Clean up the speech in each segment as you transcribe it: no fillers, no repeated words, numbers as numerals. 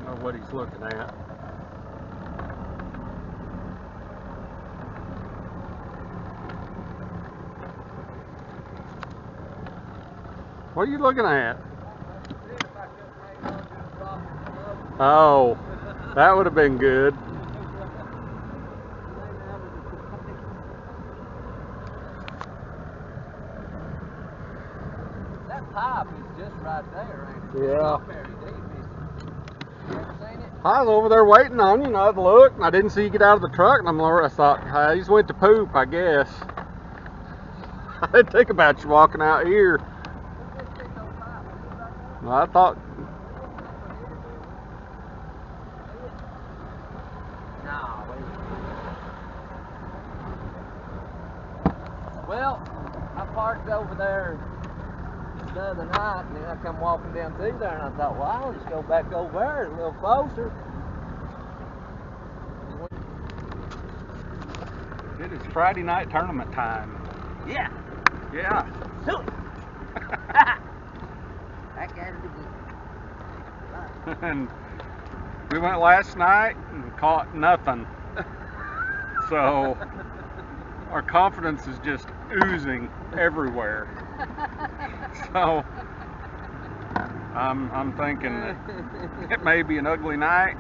know what he's looking at. What are you looking at? Oh, that would have been good. That pipe is just right there, ain't it? Yeah. Not very deep, is it? You ever seen it? I was over there waiting on you, and I'd look, and I didn't see you get out of the truck, and I thought, hey, he just went to poop, I guess. I didn't think about you walking out here. Well, I thought. Well, I parked over there the other night, and then I come walking down through there, and I thought, well, I'll just go back over there a little closer. It is Friday night tournament time. Yeah. Yeah. So, back at it again. And we went last night and caught nothing. So our confidence is just oozing everywhere. So I'm thinking that it may be an ugly night,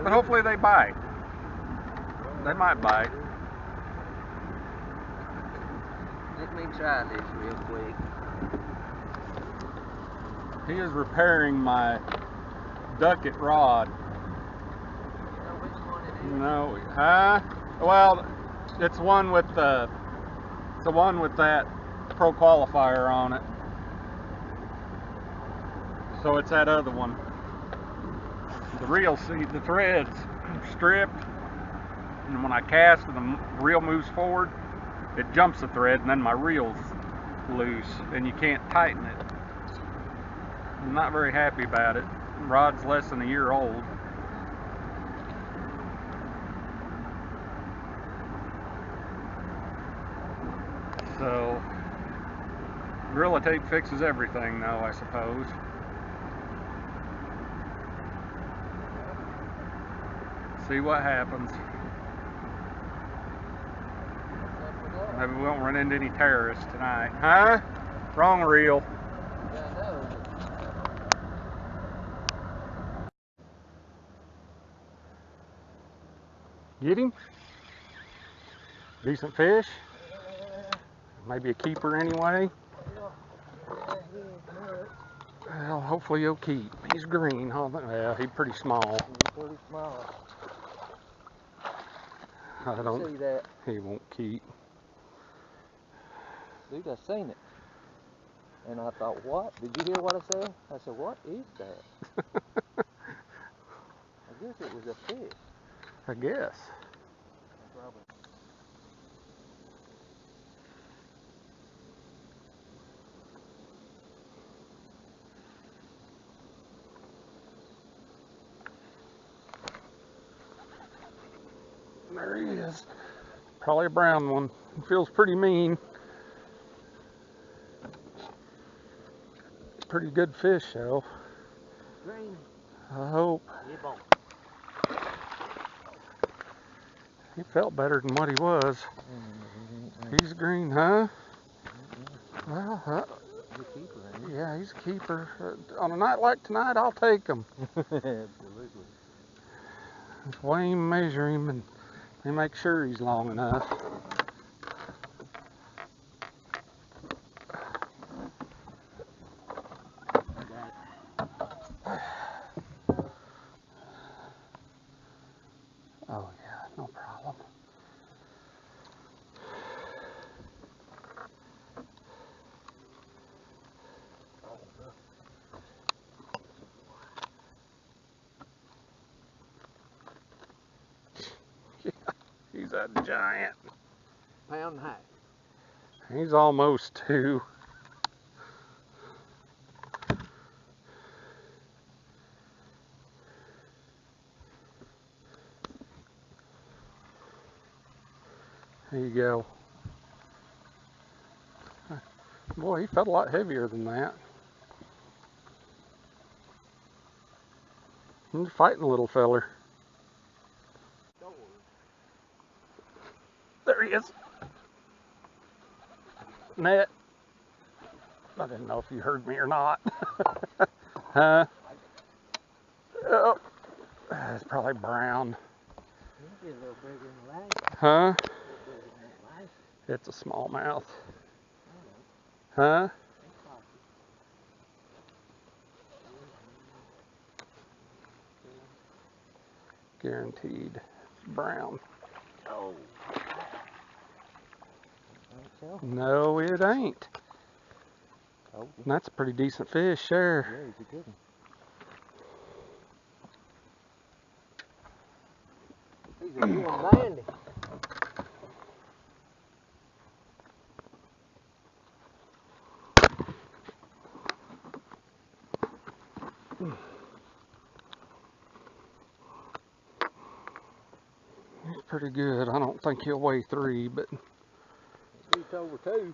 but hopefully they bite. They might bite. Let me try this real quick. He is repairing my ducket rod. You know which one it is? No, huh? Well, it's one with the one with that pro qualifier on it. So it's that other one. The reel, see, the thread's stripped, and when I cast and the reel moves forward, it jumps the thread, and then my reel's loose, and you can't tighten it. I'm not very happy about it. The rod's less than a year old. So, Gorilla Tape fixes everything, though, I suppose. See what happens. Maybe we won't run into any terrorists tonight. Huh? Wrong reel. Yeah, I know. Get him? Decent fish? Maybe a keeper anyway? Well, hopefully he'll keep. He's green. Oh, well, he's pretty small. He's pretty small. I don't See that? He won't keep. Dude, I seen it. And I thought, what? Did you hear what I said? I said, what is that? I guess it was a fish. I guess. Probably. There he is. Probably a brown one. He feels pretty mean. Pretty good fish, though. Green. I hope. He felt better than what he was. He's green, huh? Well, He's a keeper, ain't he? yeah, he's a keeper. On a night like tonight, I'll take him. Absolutely. Just weigh him, measure him, and make sure he's long enough. Oh yeah, no problem. Yeah, he's a giant. Pound high. He's almost 2. There you go. Boy, he felt a lot heavier than that. You're fighting a little feller. There he is. Net. I didn't know if you heard me or not. Huh? Oh, it's probably brown. Be a little bigger than the last. Huh? Bigger than that last. It's a smallmouth. Huh? Guaranteed. It's brown. Oh. So. No, it ain't. Oh. That's a pretty decent fish, sure. Yeah, he's a good one. He's a good one, Landy. He's pretty good. I don't think he'll weigh 3, but. He's over 2.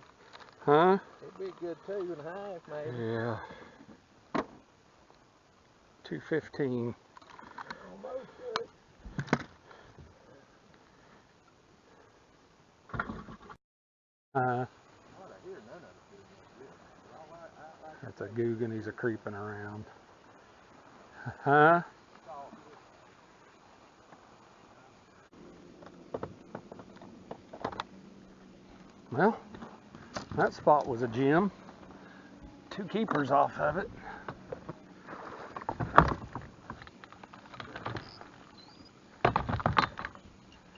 Huh? It'd be a good 2.5, maybe. Yeah. 215. Almost good. That's a Googan. He's a creeping around. Huh? Well, that spot was a gem. 2 keepers off of it.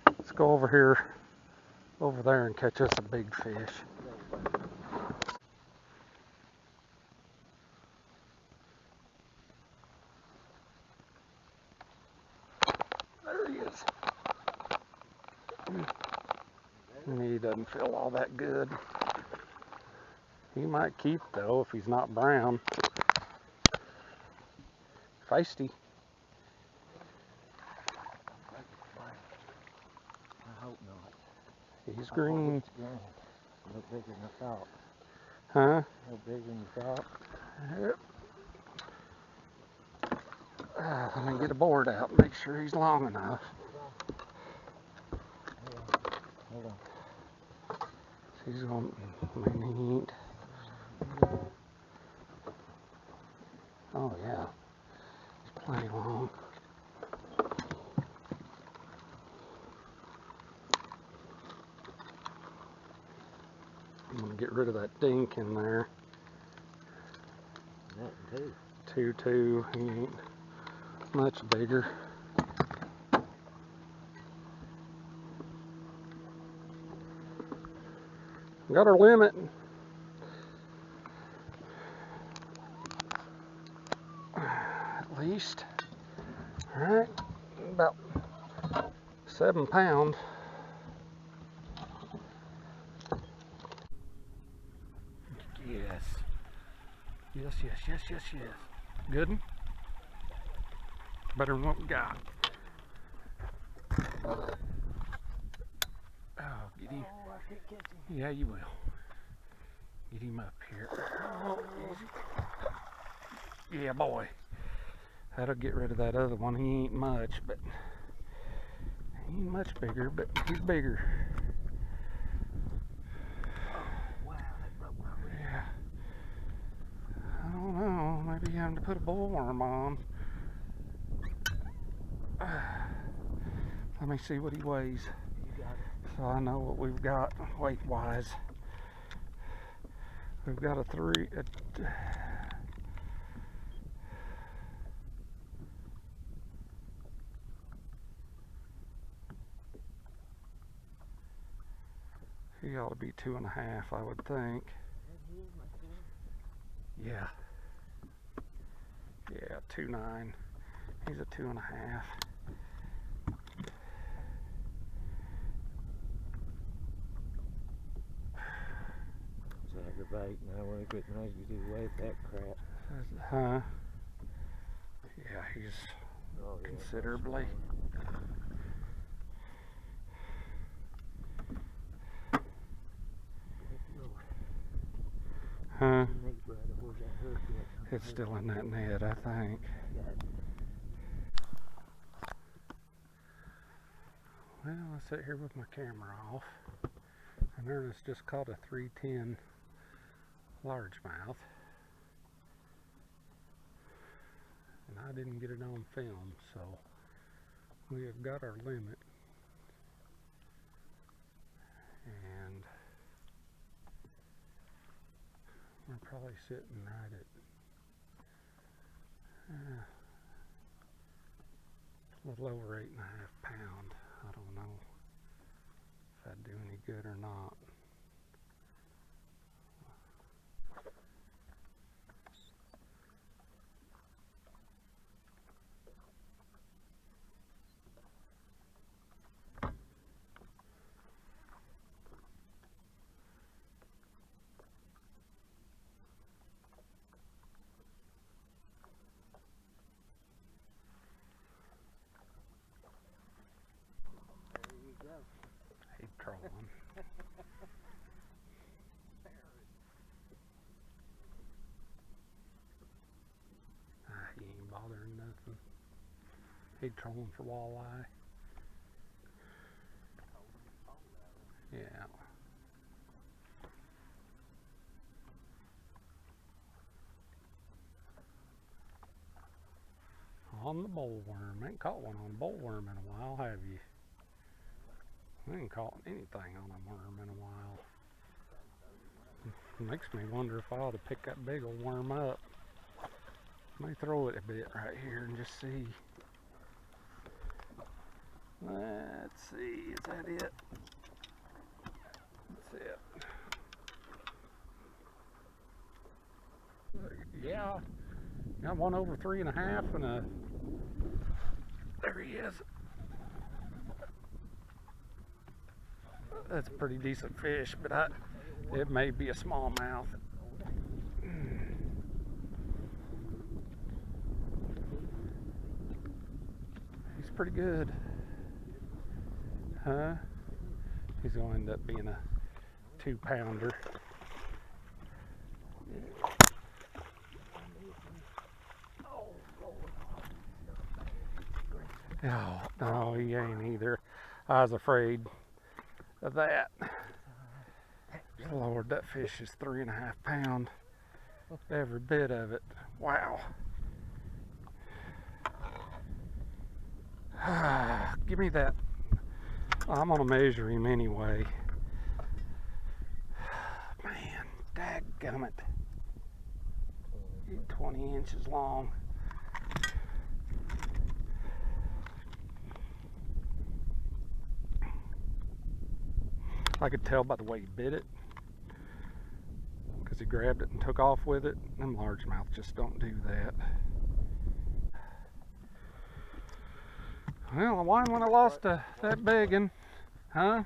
Let's go over here, over there, and catch us a big fish. There he is. He doesn't feel all that good. He might keep though if he's not brown. Feisty. I hope not. He's green. It's green. A little bigger than I thought. Huh? A little bigger than you thought. Yep. Let me get a board out and make sure he's long enough. Hold on. He's going, maybe he ain't. Oh yeah, he's plenty long. I'm gonna get rid of that dink in there. Nothing too. 2-2, he ain't much bigger. Got our limit. At least. Alright, about 7 pounds. Yes. Yes, yes, yes, yes, yes. Good one? Better than what we got. Oh, get him. Oh, I can't catch him. Yeah, you will. Get him up here. Oh, yeah, boy. That'll get rid of that other one. He ain't much, but he ain't much bigger, but he's bigger. Oh, wow, that broke my rib. Yeah. I don't know. Maybe having to put a bullworm on. Let me see what he weighs. You got it. So I know what we've got weight-wise. We've got a 3. He ought to be 2.5, I would think. Yeah. Yeah, 2.9. He's a 2.5. It's aggravating. I want to know you do weight that crap. Huh? Yeah, he's considerably. Huh? Where's that hook at? It's still in that net, I think. Well, I sit here with my camera off, and Ernest just caught a 310 largemouth, and I didn't get it on film, so we have got our limit, and we're probably sitting right at a little over 8.5 pounds. I don't know if that'd do any good or not. He's trolling. He ain't bothering nothing. He's trolling for walleye. Yeah. On the bullworm. Ain't caught one on a bullworm in a while, have you? I ain't caught anything on a worm in a while. It makes me wonder if I ought to pick that big old worm up. Let me throw it a bit right here and just see. Let's see, is that it? That's it. Yeah, got one over 3.5 and a, there he is. That's a pretty decent fish, but it may be a smallmouth. He's pretty good. Huh? He's going to end up being a 2-pounder. Oh, no, he ain't either. I was afraid of that. Lord, that fish is 3.5 pounds. Every bit of it. Wow. Give me that. I'm gonna measure him anyway. Man, dadgummit. He's 20 inches long. I could tell by the way he bit it, because he grabbed it and took off with it. Them largemouth just don't do that. Well, I won when I lost that big one, huh?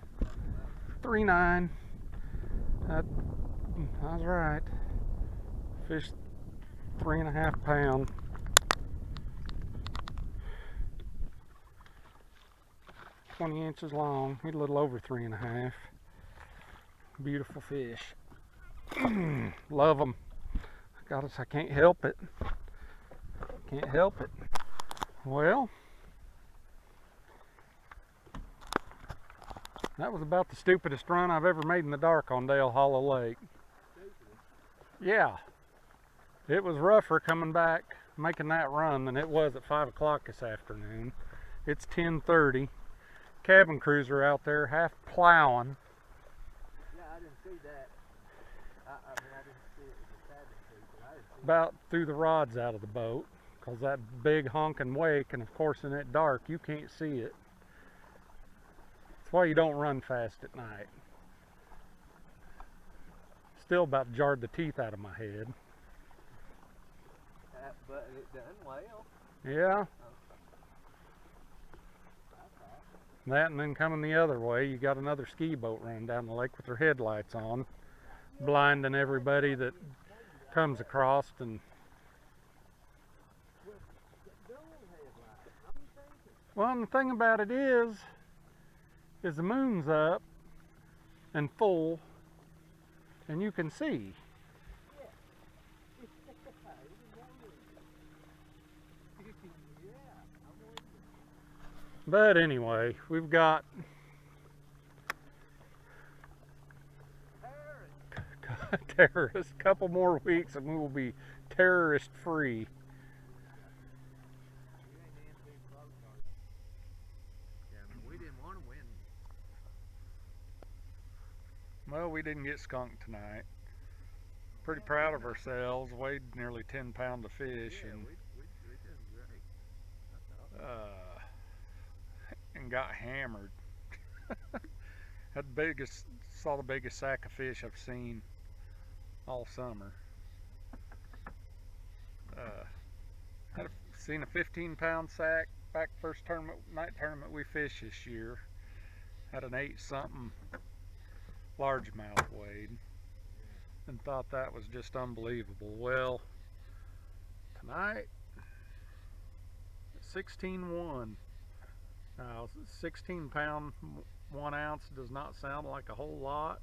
3.9. I was right. Fish 3.5 pounds. "20 inches long. He's a little over 3.5. Beautiful fish. Love them. I can't help it. Can't help it. Well, that was about the stupidest run I've ever made in the dark on Dale Hollow Lake. Yeah. It was rougher coming back, making that run, than it was at 5 o'clock this afternoon. It's 10:30. Cabin crews are out there half plowing. Yeah, I didn't see that. I didn't see it with the cabin crew, but I didn't see About threw the rods out of the boat, because that big honking wake, and of course in that dark you can't see it. That's why you don't run fast at night. Still about jarred the teeth out of my head. But it done well. Yeah. That, and then coming the other way, you got another ski boat running down the lake with their headlights on, blinding everybody that comes across. And well, and the thing about it is the moon's up and full, and you can see. But anyway, we've got terrorists. A couple more weeks and we will be terrorist free. We didn't want to win. Well, we didn't get skunked tonight. Pretty proud of ourselves. Weighed nearly 10 pounds of fish, Yeah, and we did great. and got hammered. Saw the biggest sack of fish I've seen all summer. Seen a 15-pound sack back first night tournament we fished this year. Had an 8-something largemouth weighed, and thought that was just unbelievable. Well, tonight, 16.1. Now, 16-pound 1 ounce does not sound like a whole lot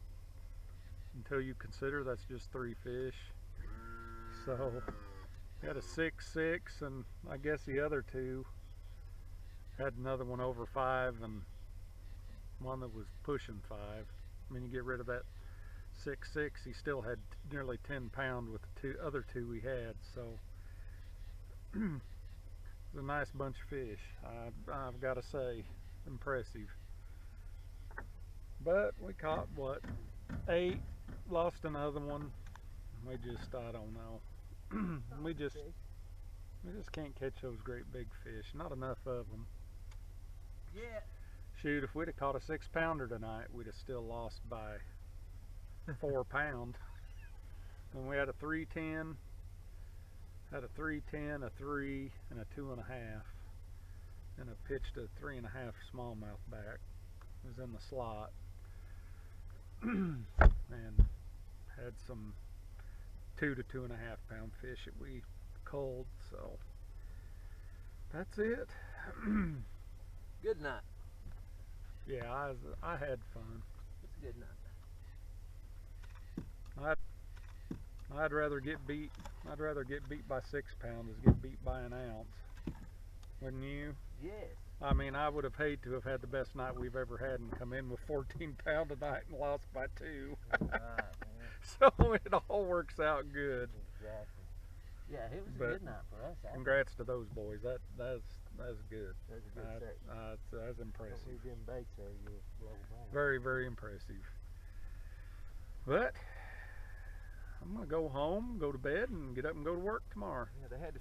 until you consider that's just 3 fish. So, we had a 6.6, and I guess the other 2 had another one over 5 and one that was pushing 5. I mean, you get rid of that 6.6, he still had nearly 10 pounds with the other 2 we had. So, it was a nice bunch of fish. I've got to say, impressive. But we caught, what, 8, lost another one. We just, I don't know. we just can't catch those great big fish. Not enough of them. Yeah. Shoot, if we'd have caught a 6-pounder tonight, we'd have still lost by 4 pounds. And we had a 310, a 3, and a 2.5, and I pitched a 3.5 smallmouth back. It was in the slot, and had some 2 to 2.5 pound fish that we culled. So that's it. Good night. Yeah, I had fun. It's a good night. I'd rather get beat. I'd rather get beat by 6 pounds as get beat by an ounce. Wouldn't you? Yes. I mean, I would have hated to have had the best night we've ever had and come in with 14 pounds a night and lost by 2. Right, So it all works out good. exactly. Yeah, it was But a good night for us. Congrats to those boys. That's good. That's a good set. That's impressive. Don't leave them baits there, you'll blow them out. Very, very impressive. But I'm gonna go home, go to bed, and get up and go to work tomorrow. Yeah, they had to